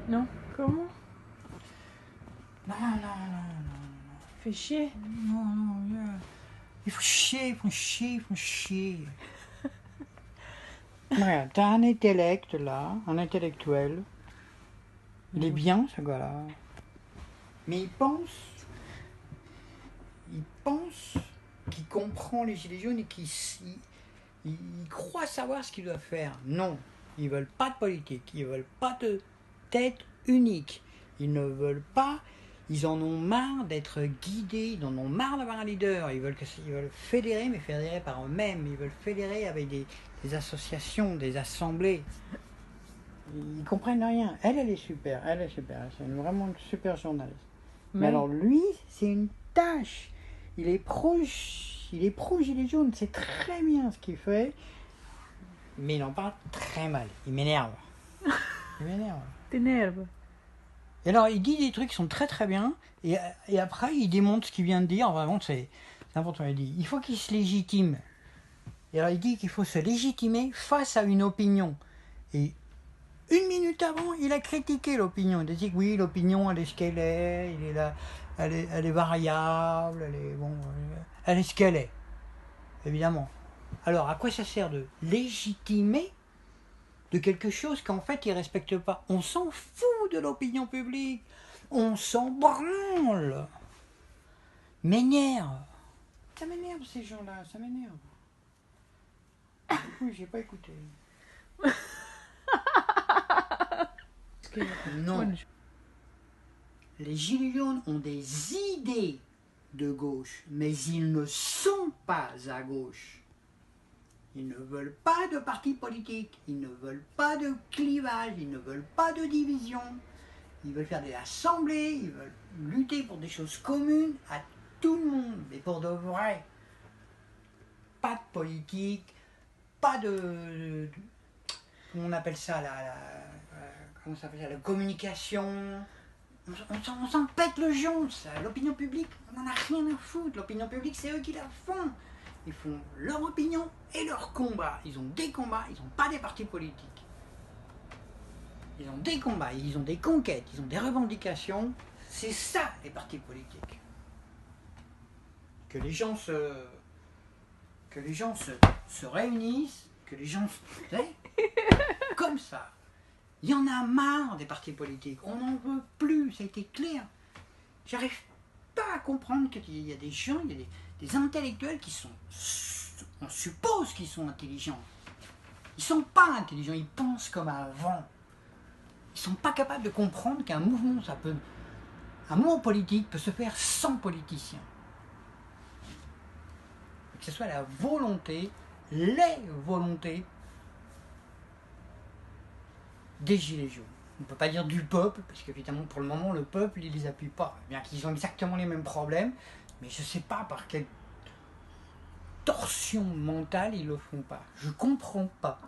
Non. Comment? Non, non, non, non. Fais chier. Non, non, il faut chier, il faut chier, il faut chier. Regarde, t'as un intellect là, un intellectuel. Il est bien ce gars-là. Mais il pense qu'il comprend les gilets jaunes et il croit savoir ce qu'il doit faire. Non, ils veulent pas de politique, ils veulent pas de tête unique. Ils ne veulent pas, ils en ont marre d'être guidés, ils en ont marre d'avoir un leader. Ils veulent fédérer, mais fédérer par eux-mêmes. Ils veulent fédérer avec des associations, des assemblées. Ils comprennent rien. Elle est super. C'est vraiment une super journaliste. Mais alors lui, c'est une tâche. Il est pro gilet jaune. C'est très bien ce qu'il fait. Mais il en parle très mal. Il m'énerve. T'énerve. Et alors, il dit des trucs qui sont très très bien. Et après, il démontre ce qu'il vient de dire. Vraiment, c'est n'importe quoi. Il dit, il faut qu'il se légitime. Et alors, il dit qu'il faut se légitimer face à une opinion. Et 1 minute avant, il a critiqué l'opinion. Il a dit que oui, l'opinion, elle est ce qu'elle est, elle est variable, elle est ce qu'elle est, évidemment. Alors, à quoi ça sert de légitimer de quelque chose qu'en fait, il ne respecte pas? On s'en fout de l'opinion publique. On s'en branle. M'énerve. Ça m'énerve, ces gens-là, ça m'énerve. Du coup, j'ai pas écouté. Non. Les gilets jaunes ont des idées de gauche, mais ils ne sont pas à gauche. Ils ne veulent pas de parti politique, ils ne veulent pas de clivage, ils ne veulent pas de division. Ils veulent faire des assemblées, ils veulent lutter pour des choses communes à tout le monde, mais pour de vrai. Pas de politique, pas de comment on appelle ça, comment ça s'appelle ça, la communication. On s'en pète le jonc, ça. L'opinion publique, on n'en a rien à foutre. L'opinion publique, c'est eux qui la font. Ils font leur opinion et leur combat. Ils ont des combats, ils n'ont pas des partis politiques. Ils ont des combats, ils ont des conquêtes, ils ont des revendications. C'est ça, les partis politiques. Que les gens se réunissent, que les gens se... comme ça. Il y en a marre des partis politiques, on n'en veut plus, ça a été clair. J'arrive pas à comprendre qu'il y a des gens, il y a des intellectuels qui sont, on suppose qu'ils sont intelligents. Ils sont pas intelligents, ils pensent comme avant. Ils sont pas capables de comprendre qu'un mouvement, un mouvement politique peut se faire sans politiciens. Que ce soit la volonté, les volontés des gilets jaunes. On ne peut pas dire du peuple, parce qu'évidemment pour le moment le peuple il les appuie pas, bien qu'ils ont exactement les mêmes problèmes, mais je ne sais pas par quelle torsion mentale ils le font pas. Je comprends pas.